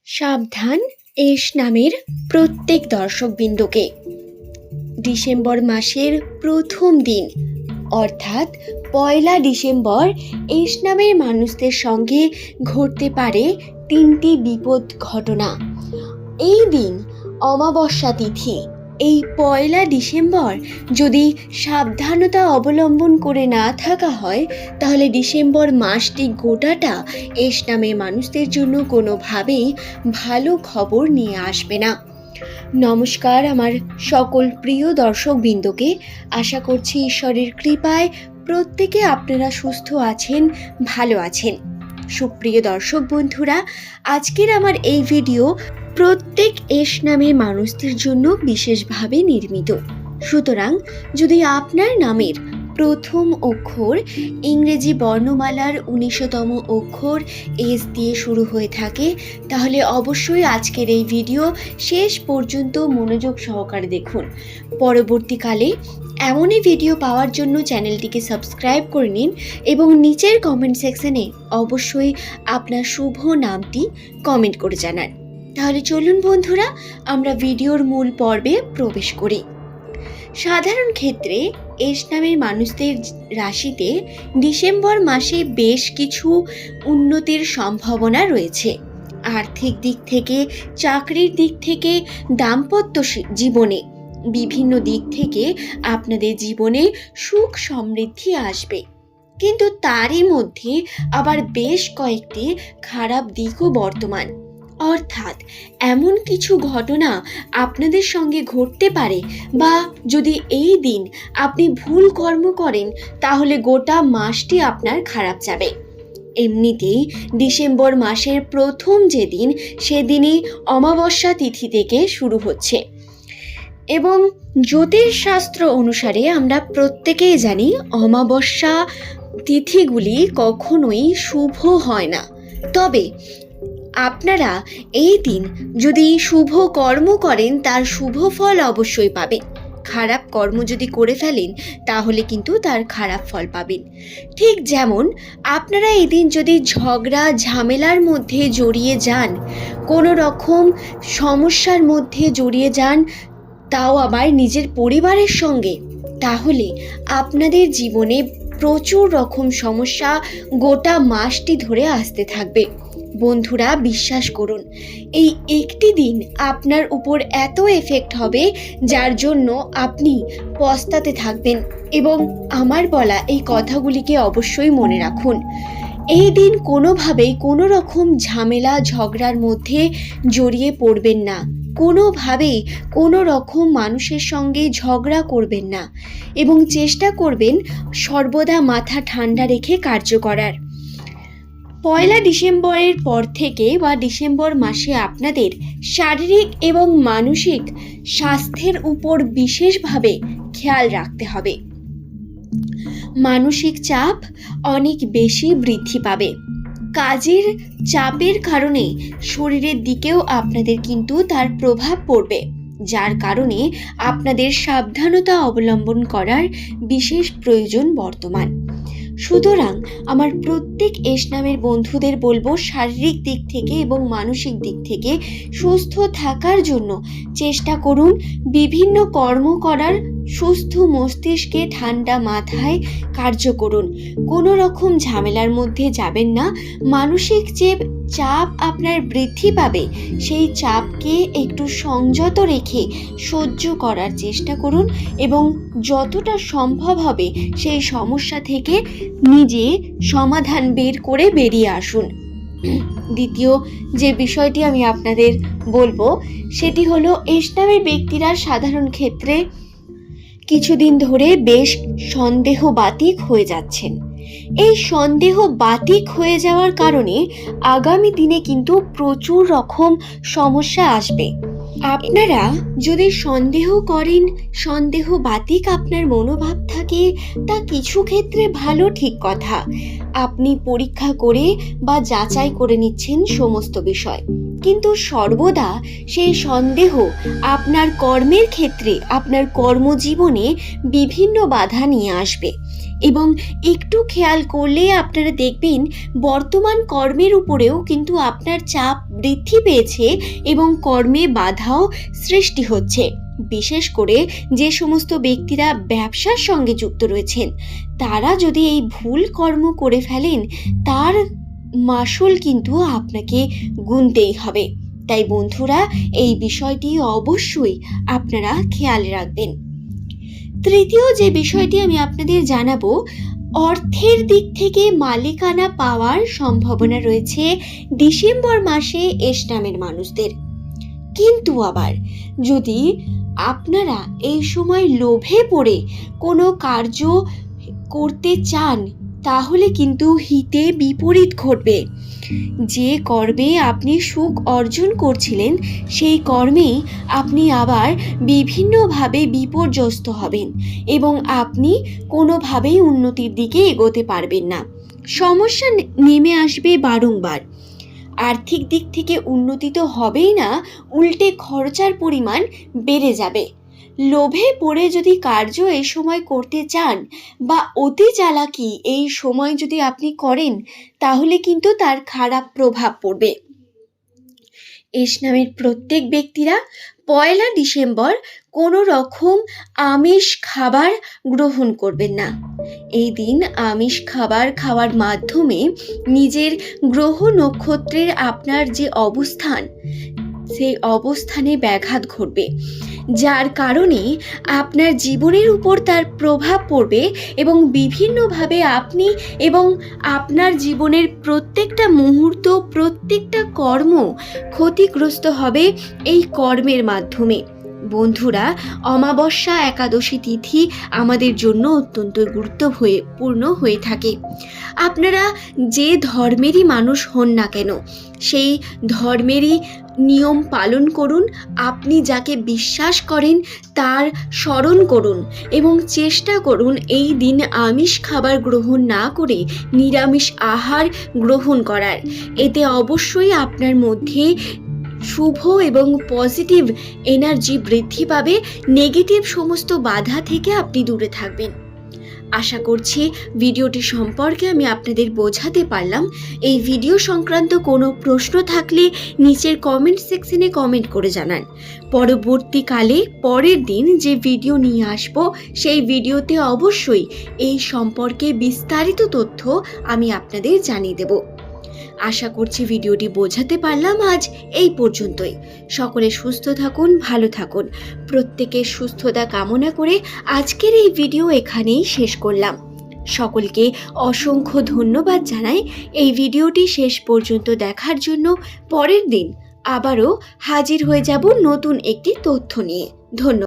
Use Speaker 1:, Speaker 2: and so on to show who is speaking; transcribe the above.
Speaker 1: সাবধান এস নামের প্রত্যেক দর্শকবৃন্দকে। ডিসেম্বর মাসের প্রথম দিন অর্থাৎ ১লা ডিসেম্বর এস নামের মানুষদের সঙ্গে ঘটতে পারে ৩টি বিপদ ঘটনা। এই দিন অমাবস্যা তিথি। এই ১লা ডিসেম্বর যদি সাবধানতা অবলম্বন করে না থাকা হয় তাহলে ডিসেম্বর মাসটি গোটাটা এস নামের মানুষদের জন্য কোনোভাবেই ভালো খবর নিয়ে আসবে না। নমস্কার আমার সকল প্রিয় দর্শকবৃন্দকে। আশা করছি ঈশ্বরের কৃপায় প্রত্যেকে আপনারা সুস্থ আছেন, ভালো আছেন। সুপ্রিয় দর্শক বন্ধুরা, আজকের আমার এই ভিডিও প্রত্যেক এস নামের মানুষদের জন্য বিশেষভাবে নির্মিত। সুতরাং যদি আপনার নামের প্রথম অক্ষর ইংরেজি বর্ণমালার ১৯তম অক্ষর এস দিয়ে শুরু হয়ে থাকে তাহলে অবশ্যই আজকের এই ভিডিও শেষ পর্যন্ত মনোযোগ সহকারে দেখুন। পরবর্তীকালে এমনই ভিডিও পাওয়ার জন্য চ্যানেলটিকে সাবস্ক্রাইব করে নিন এবং নিচের কমেন্ট সেকশনে অবশ্যই আপনার শুভ নামটি কমেন্ট করে জানান। তাহলে চলুন বন্ধুরা, আমরা ভিডিওর মূল পর্বে প্রবেশ করি। সাধারণ ক্ষেত্রে এস নামের মানুষদের রাশিতে ডিসেম্বর মাসে বেশ কিছু উন্নতির সম্ভাবনা রয়েছে। আর্থিক দিক থেকে, চাকরির দিক থেকে, দাম্পত্য জীবনে বিভিন্ন দিক থেকে আপনাদের জীবনে সুখ সমৃদ্ধি আসবে। কিন্তু তারই মধ্যে আবার বেশ কয়েকটি খারাপ দিকও বর্তমান। অর্থাৎ এমন কিছু ঘটনা আপনাদের সঙ্গে ঘটতে পারে, বা যদি এই দিন আপনি ভুল কর্ম করেন তাহলে গোটা মাসটি আপনার খারাপ যাবে। এমনিতেই ডিসেম্বর মাসের প্রথম যেদিন সেদিনই অমাবস্যা তিথি থেকে শুরু হচ্ছে এবং জ্যোতিষশাস্ত্র অনুসারে আমরা প্রত্যেকেই জানি অমাবস্যা তিথিগুলি কখনোই শুভ হয় না। তবে আপনারা এই দিন যদি শুভ কর্ম করেন তার শুভ ফল অবশ্যই পাবেন। খারাপ কর্ম যদি করে ফেলেন তাহলে কিন্তু তার খারাপ ফল পাবেন। ঠিক যেমন আপনারা এই দিন যদি ঝগড়া ঝামেলার মধ্যে জড়িয়ে যান, কোনো রকম সমস্যার মধ্যে জড়িয়ে যান, তাও আবার নিজের পরিবারের সঙ্গে, তাহলে আপনাদের জীবনে প্রচুর রকম সমস্যা গোটা মাসটি ধরে আসতে থাকবে। বন্ধুরা, বিশ্বাস করুন, এই একটি দিন আপনার উপর এত এফেক্ট হবে যার জন্য আপনি পস্তাতে থাকবেন। এবং আমার বলা এই কথাগুলিকে অবশ্যই মনে রাখুন। এই দিন কোনোভাবেই কোনো রকম ঝামেলা ঝগড়ার মধ্যে জড়িয়ে পড়বেন না। কোনোভাবেই কোনো রকম মানুষের সঙ্গে ঝগড়া করবেন না এবং চেষ্টা করবেন সর্বদা মাথা ঠান্ডা রেখে কার্য করার। ১লা ডিসেম্বরের পর থেকে বা ডিসেম্বর মাসে আপনাদের শারীরিক এবং মানসিক স্বাস্থ্যের উপর বিশেষভাবে খেয়াল রাখতে হবে। মানসিক চাপ অনেক বেশি বৃদ্ধি পাবে। কাজের চাপের কারণে শরীরের দিকেও আপনাদের কিন্তু তার প্রভাব পড়বে, যার কারণে আপনাদের সাবধানতা অবলম্বন করার বিশেষ প্রয়োজন বর্তমান। সুতরাং আমার প্রত্যেক এস নামের বন্ধুদের বলবো, শারীরিক দিক থেকে এবং মানসিক দিক থেকে সুস্থ থাকার জন্য চেষ্টা করুন বিভিন্ন কর্ম করার। সুস্থ মস্তিষ্কে ঠান্ডা মাথায় কার্য করুন। কোনো রকম ঝামেলার মধ্যে যাবেন না। মানসিক যে চাপ আপনার বৃদ্ধি পাবে সেই চাপকে একটু সংযত রেখে সহ্য করার চেষ্টা করুন এবং যতটা সম্ভব হবে সেই সমস্যা থেকে নিজে সমাধান বের করে বেরিয়ে আসুন। দ্বিতীয় যে বিষয়টি আমি আপনাদের বলবো সেটি হলো, এস নামের ব্যক্তিরা সাধারণ ক্ষেত্রে কিছুদিন ধরে বেশ সন্দেহবাতিক হয়ে যাচ্ছেন। এই সন্দেহ বাতিক হয়ে যাওয়ার কারণে আগামী দিনে কিন্তু প্রচুর রকম সমস্যা আসবে। আপনারা যদি সন্দেহ করেন, সন্দেহ বাতিক আপনার মনোভাব থাকে, তা কিছু ক্ষেত্রে ভালো, ঠিক কথা। আপনি পরীক্ষা করে বা যাচাই করে নিচ্ছেন সমস্ত বিষয়, কিন্তু সর্বদা সেই সন্দেহ আপনার কর্মের ক্ষেত্রে, আপনার কর্মজীবনে বিভিন্ন বাধা নিয়ে আসবে। এবং একটু খেয়াল করলে আপনারা দেখবেন বর্তমান কর্মের উপরেও কিন্তু আপনার চাপ বৃদ্ধি পেয়েছে এবং কর্মে বাধাও সৃষ্টি হচ্ছে। বিশেষ করে যে সমস্ত ব্যক্তিরা ব্যবসার সঙ্গে যুক্ত রয়েছেন, তারা যদি এই ভুল কর্ম করে ফেলেন, তার মাসুল কিন্তু আপনাকে গুনতেই হবে। তাই বন্ধুরা, এই বিষয়টি অবশ্যই আপনারা খেয়াল রাখবেন। তৃতীয় যে বিষয়টি আমি আপনাদের জানাবো, অর্থের দিক থেকে মালিকানা পাওয়ার সম্ভাবনা রয়েছে ডিসেম্বর মাসে এস নামের মানুষদের। কিন্তু আবার যদি আপনারা এই সময় লোভে পড়ে কোনো কার্য করতে চান, তাহলে কিন্তু হিতে বিপরীত ঘটবে। যে কর্মে আপনি সুখ অর্জন করছিলেন, সেই কর্মেই আপনি আবার বিভিন্নভাবে বিপর্যস্ত হবেন এবং আপনি কোনোভাবেই উন্নতির দিকে এগোতে পারবেন না। সমস্যা নেমে আসবে বারংবার। আর্থিক দিক থেকে উন্নতি তো হবেই না, উল্টে খরচার পরিমাণ বেড়ে যাবে। লোভে পড়ে যদি কার্য এই সময় করতে চান বা অতি চালাকি এই সময় যদি আপনি করেন, তাহলে কিন্তু তার খারাপ প্রভাব পড়বে। এস নামের প্রত্যেক ব্যক্তিরা 1 ডিসেম্বর কোনো রকম আমিষ খাবার গ্রহণ করবেন না। এই দিন আমিষ খাবার খাওয়ার মাধ্যমে নিজের গ্রহ নক্ষত্রের আপনার যে অবস্থান, সেই অবস্থানে ব্যাঘাত ঘটবে, যার কারণে আপনার জীবনের উপর তার প্রভাব পড়বে এবং বিভিন্নভাবে আপনি এবং আপনার জীবনের প্রত্যেকটা মুহূর্ত, প্রত্যেকটা কর্ম ক্ষতিগ্রস্ত হবে এই কর্মের মাধ্যমে। বন্ধুরা, অমাবস্যা একাদশী তিথি আমাদের জন্য অত্যন্ত গুরুত্বপূর্ণ হয়ে থাকে। আপনারা যে ধর্মেরই মানুষ হন না কেন, সেই ধর্মেরই নিয়ম পালন করুন। আপনি যাকে বিশ্বাস করেন তার স্মরণ করুন এবং চেষ্টা করুন এই দিন আমিষ খাবার গ্রহণ না করে নিরামিষ আহার গ্রহণ করার। এতে অবশ্যই আপনার মধ্যে শুভ এবং পজিটিভ এনার্জি বৃদ্ধি পাবে। নেগেটিভ সমস্ত বাধা থেকে আপনি দূরে থাকবেন। আশা করছি ভিডিওটি সম্পর্কে আমি আপনাদের বোঝাতে পারলাম। এই ভিডিও সংক্রান্ত কোনো প্রশ্ন থাকলে নিচের কমেন্ট সেকশনে কমেন্ট করে জানান। পরবর্তীকালে পরের দিন যে ভিডিও নিয়ে আসব, সেই ভিডিওতে অবশ্যই এই সম্পর্কে বিস্তারিত তথ্য আমি আপনাদের জানিয়ে দেব। আশা করছি ভিডিওটি বোঝাতে পারলাম। আজ এই পর্যন্তই। সকলে সুস্থ থাকুন, ভালো থাকুন। প্রত্যেকের সুস্থতা কামনা করে আজকের এই ভিডিও এখানেই শেষ করলাম। সকলকে অসংখ্য ধন্যবাদ জানাই এই ভিডিওটি শেষ পর্যন্ত দেখার জন্য। পরের দিন আবারও হাজির হয়ে যাব নতুন একটি তথ্য নিয়ে। ধন্যবাদ।